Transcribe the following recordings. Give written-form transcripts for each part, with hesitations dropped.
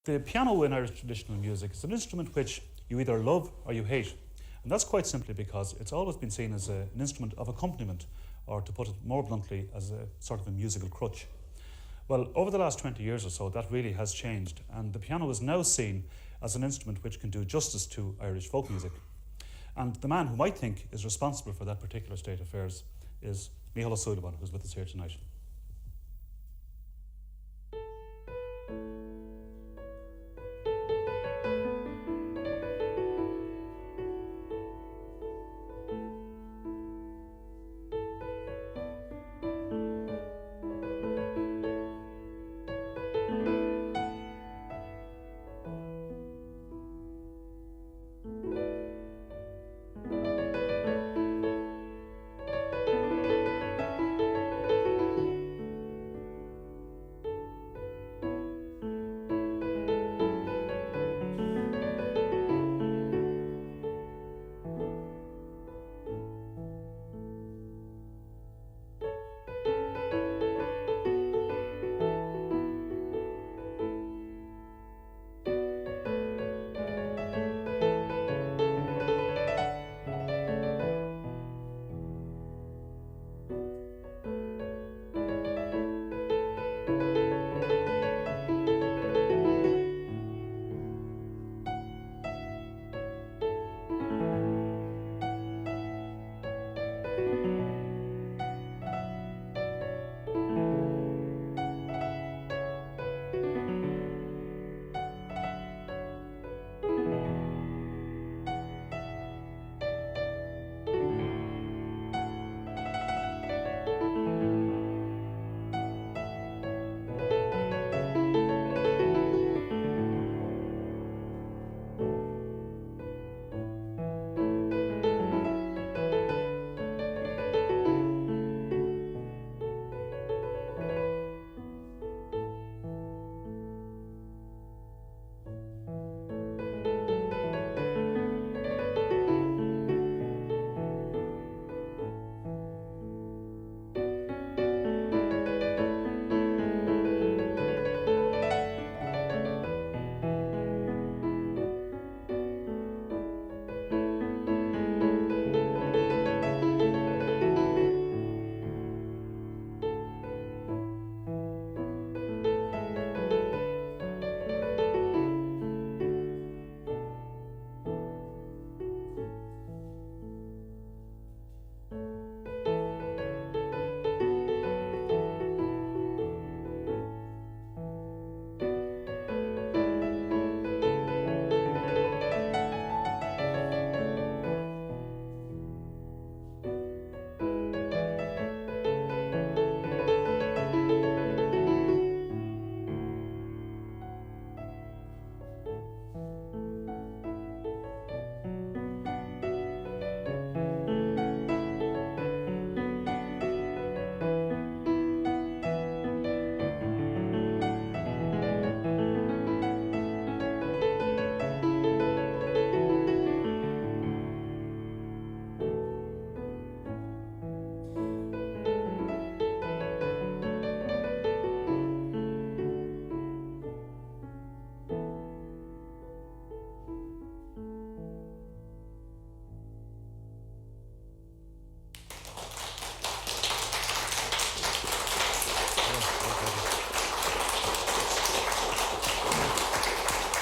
The piano in Irish traditional music is an instrument which you either love or you hate. And that's quite simply because it's always been seen as an instrument of accompaniment, or to put it more bluntly, as a sort of a musical crutch. Well, over the last 20 years or so, that really has changed, and the piano is now seen as an instrument which can do justice to Irish folk music. And the man whom I think is responsible for that particular state of affairs is Mícheál Ó Súilleabháin, who's with us here tonight.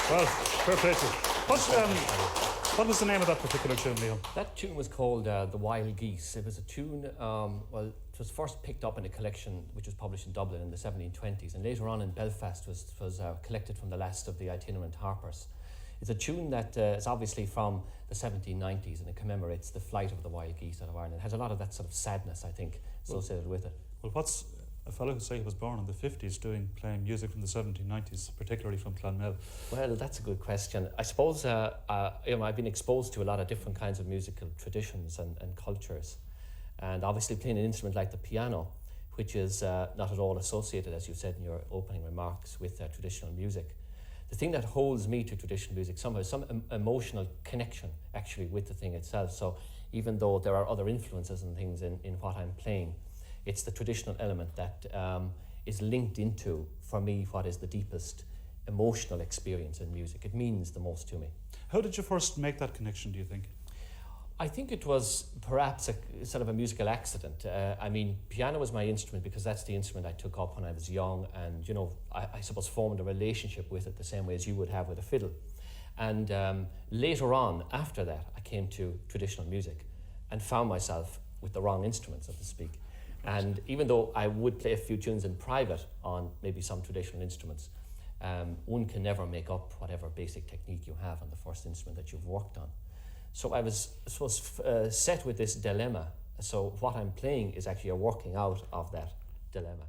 Well, fair play to you. What was the name of that particular tune, Neil? That tune was called The Wild Geese. It was a tune, well, it was first picked up in a collection which was published in Dublin in the 1720s, and later on in Belfast was collected from the last of the itinerant harpers. It's a tune that is obviously from the 1790s, and it commemorates the flight of the wild geese out of Ireland. It has a lot of that sort of sadness, I think, associated with it. Well, what's a fellow who say he was born in the 50s playing music from the 1790s, particularly from Clonmel? Well, that's a good question. I suppose I've been exposed to a lot of different kinds of musical traditions and cultures, and obviously playing an instrument like the piano, which is not at all associated, as you said in your opening remarks, with traditional music. The thing that holds me to traditional music somehow is some emotional connection actually with the thing itself. So even though there are other influences and things in what I'm playing, it's the traditional element that is linked into, for me, what is the deepest emotional experience in music. It means the most to me. How did you first make that connection, do you think? I think it was perhaps a sort of a musical accident. I mean, piano was my instrument because that's the instrument I took up when I was young, and I suppose formed a relationship with it the same way as you would have with a fiddle. And later on, after that, I came to traditional music and found myself with the wrong instrument, so to speak. And even though I would play a few tunes in private on maybe some traditional instruments, one can never make up whatever basic technique you have on the first instrument that you've worked on. So I was set with this dilemma. So what I'm playing is actually a working out of that dilemma.